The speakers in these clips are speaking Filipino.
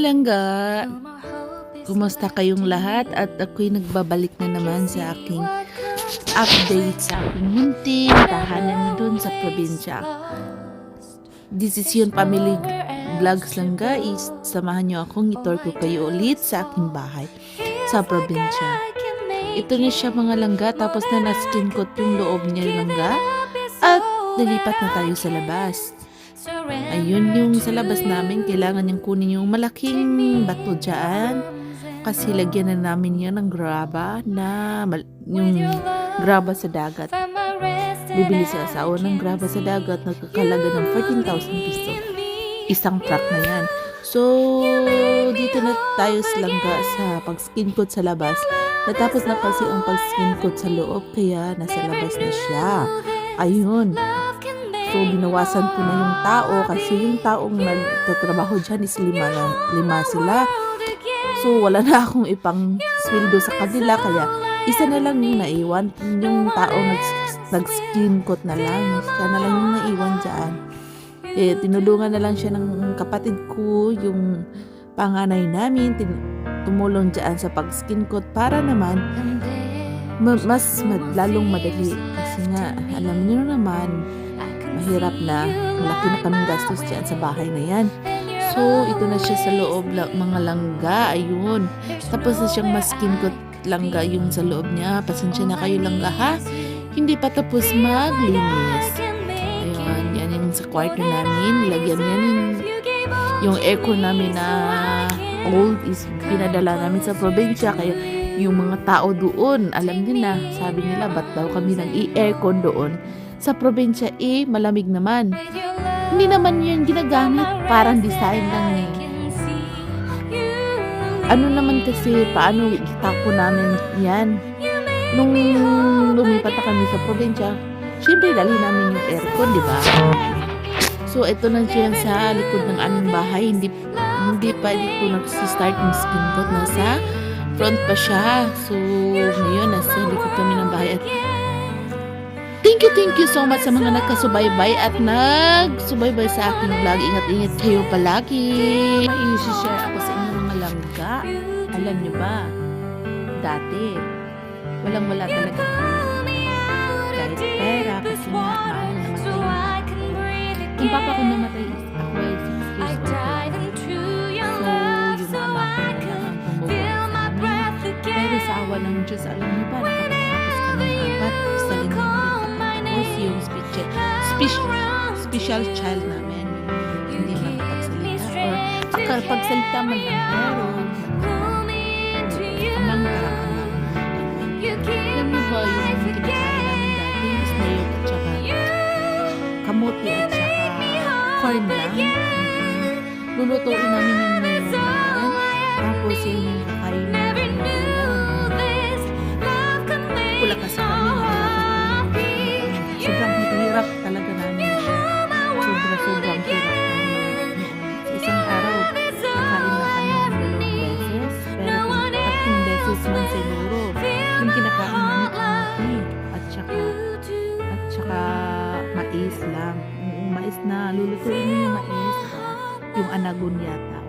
langga! Kumusta kayong lahat? At ako'y nagbabalik na naman sa aking update sa aking munting tahanan dun sa probinsya. This is Yun Family Vlogs lang guys. Samahan nyo akong itor ko kayo ulit sa aking bahay sa probinsya. Ito na siya mga langga, tapos na na-skin coat yung loob niya langga. At nalipat na tayo sa labas. Ayun yung sa labas namin, kailangan niyang kunin yung malaking bato dyan. Kasi lagyan na namin yan ng graba na yung graba sa dagat. Bibili sa asawa ng graba sa dagat, nagkakalaga ng 14,000 piso. Isang truck na yan. So, dito na tayo sa langga sa pag-skin coat sa labas. Natapos na kasi ang pag-skin coat sa loob, kaya nasa labas na siya. Ayun. So, binawasan ko na yung tao kasi yung taong nagtatrabaho dyan is lima sila. So, wala na akong ipang sweldo sa kanila, kaya isa na lang yung naiwan. Yung taong nag-skin coat na lang. Siya na lang yung naiwan dyan. Tinulungan na lang siya ng kapatid ko, yung panganay namin, tumulong dyan sa pag-skin coat para naman mas lalong madali. Kasi nga, alam niyo naman, mahirap na, malaki na kaming gastos dyan sa bahay na yan. So, ito na siya sa loob, mga langga, ayun. Tapos na siyang maskin coat langga yung sa loob niya. Pasensya na kayo langga ha, hindi pa tapos maglinis. Ayun, yan yung sa kwarto namin. Nilagyan yan yung aircon namin na old is pinadala namin sa probinsya. Kaya yung mga tao doon, alam din na, sabi nila, ba't daw kami nang i-aircon doon? Sa probinsya, malamig naman. Hindi naman yan ginagamit, parang design lang eh. Ano naman kasi, paano itako namin yan? Nung lumipat na kami sa probinsya, syempre dali namin yung aircon, di ba? So, ito na siya sa likod ng aming bahay. Hindi pa dito nagsistart yung skin coat. Nasa front pa siya. So, ngayon, nasa likod kami ng bahay. At thank you so much sa mga nagkasubaybay at nagsubaybay sa aking vlog. Ingat-ingat kayo palagi. May isi-share ako sa inyo mga langga. Alam nyo ba, dati, walang-wala talaga kahit pera kasi nga maano namatay. Yung papa ko namatay is ako ay 6 years old. So, yung mama ko na ang pumubuhay sa amin. Pero sa awa ng Diyos, alam niyo ba, nakapagtapos kami ng 4. Isa lang yung special child namin, hindi makapagsalita or makapagsalita man lang, pero amang karamang. Alam niyo ba yung kinakain namin dati is nayog at saka kamote at saka corn lang. Lulutuin namin yung niyog na yan, tapos yung kakain namin ng ulam. Wala kasi kami sobrang hirap talaga namin siya. Sobrang hirap namin. Sa isang araw, kakain na kami ng 2 beses. Pero kung 3 beses man siguro, yung kinakain namin kamote at saka mais lang. Mais na, lulutuin mo yung mais. Yung anagon yata.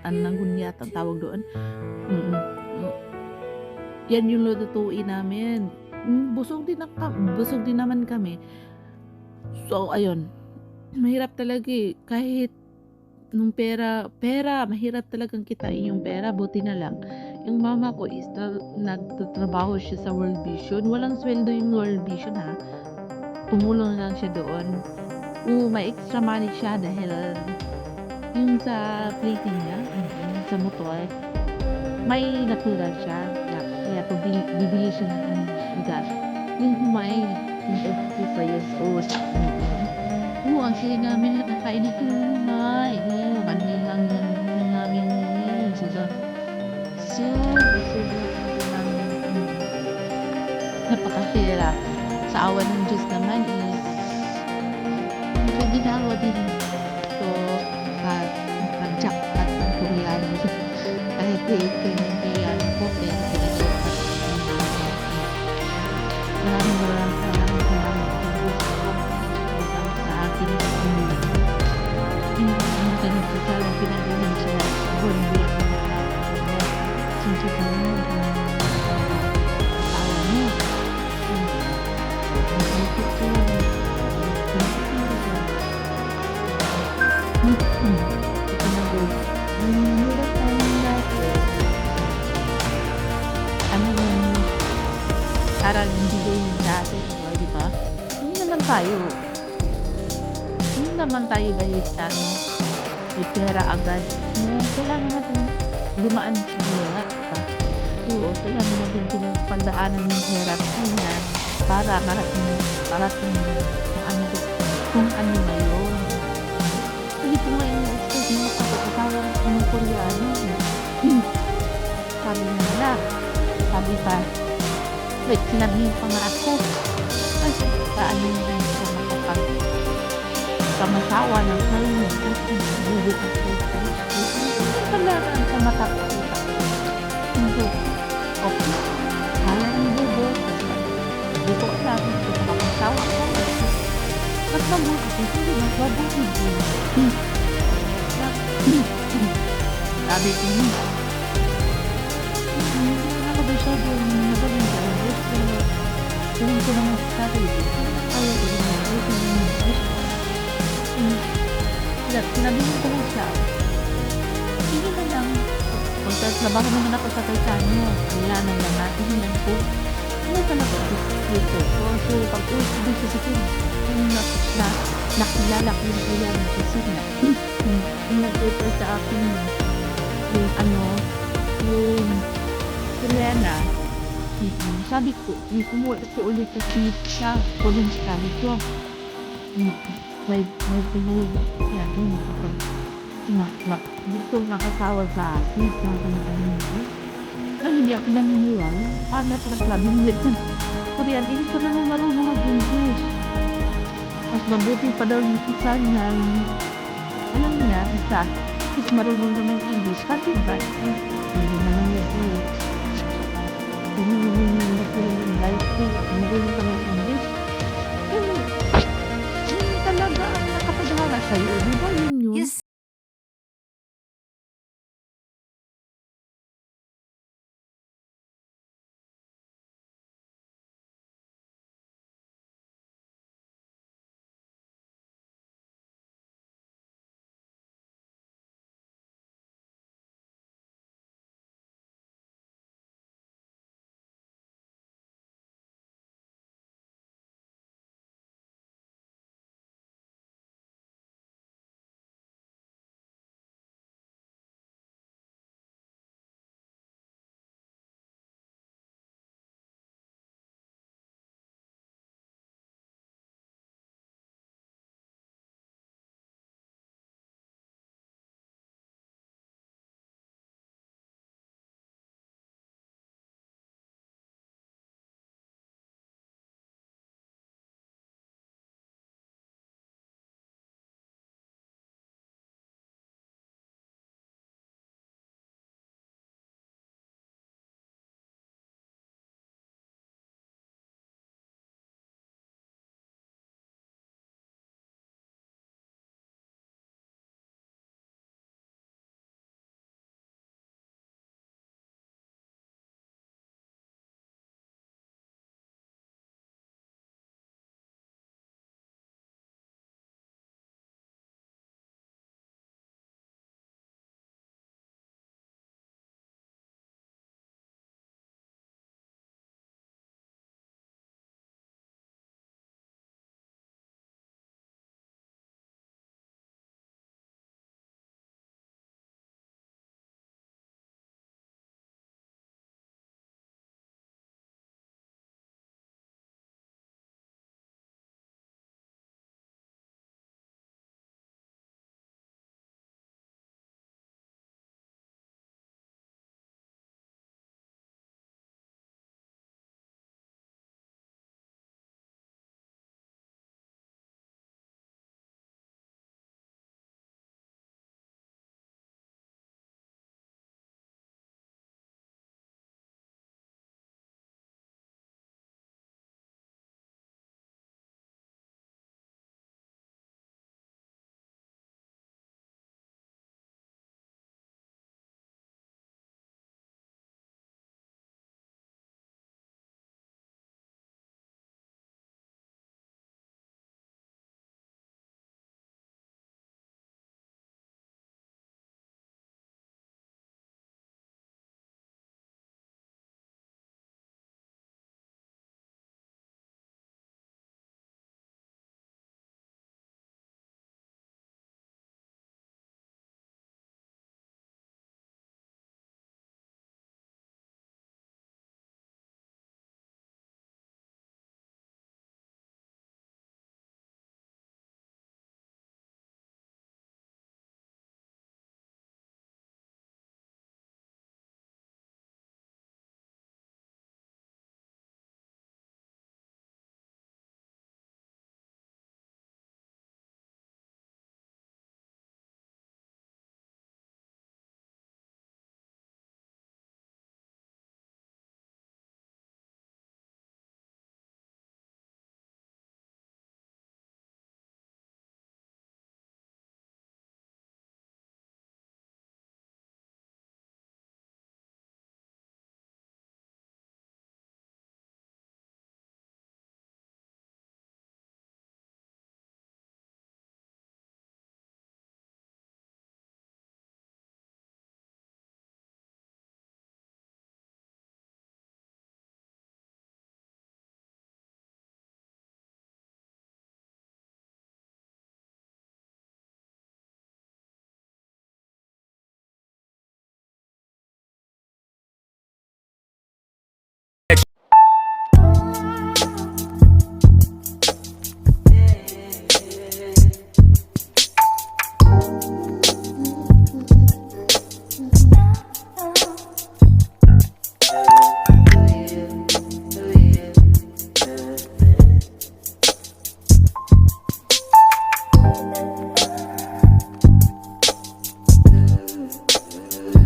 Anagon yata ang tawag doon. Yan yung lulutuin namin. Busog din naman kami. So, ayun. Mahirap talaga eh. Kahit nung pera, mahirap talagang kitain yung pera. Buti na lang. Yung mama ko is nagtatrabaho siya sa World Vision. Walang sweldo yung World Vision ha. Tumulong lang siya doon. May extra money siya dahil yung sa plating niya, sa motor, may natira siya. Kaya bibili siya ng bigas. Yung humay, yung 55 years old. Ang sila namin nakakain ito ng humay. Kanilang yan namin yun. So, napakahirap. Sa awa ng Diyos naman is ginawa din. So, nag-jackpot ng Koreano. Kahit ito yung Koreano po, pero maraming salamat sa akin. Hindi ko sabihin mo asawa mo. Malungkot ka. Ito na girl. Hirap tayong dati. Ano yun? Parang hindi yung dati, di ba? Hindi naman tayo. Hindi naman tayo dahil sa may pera agad. Kailangan natin dumaan sa hirap. Oo, kailangan natin pinagpagdaanan ng hirap. Ganyan. Para marating kung ano na yun. Hindi ko nga ina-expect na kapag-asawa ng Koreano. Sabi nila, sabi pa, wait, sinabihin pa nga ako. Ay, paano yun sa makapag-kamasawa ng kayo. Bubo ako. Talagang sa makapagkita. Hindi. Okay. Kaya ng bubo. Hindi ko alam kung makapagsawa ko. At mabuti ko, hindi magbabuti din. Sabi ko niya, hindi ako ba siya doon magaling sa English, pero tingin ko naman sa sarili. Kaya ko naman, kaya ko naman English. Sinabihin ko lang siya, hindi na lang, magtatrabaho naman ako sa Titano, kailangan lang natin yan po. Ano talaga dito? So, pag-uwi ko dito sa Pilipinas, yung nakilala ko yung kuya ng kusina. Yung nag-paper sa akin yung Selena. Sabi ko, yung kumuha ko ulit sa siya, kulong sa ito. May pinuli. Yan, yung dito nakasawa sa akin. Ay, hindi ako naniniwala. Paano sa naglabing Korean, hindi ko naman marunong mag-English. Mas mabuti pa daw yung isa niya. Alam niya, isa. Mas marunong naman English. Kasi ba?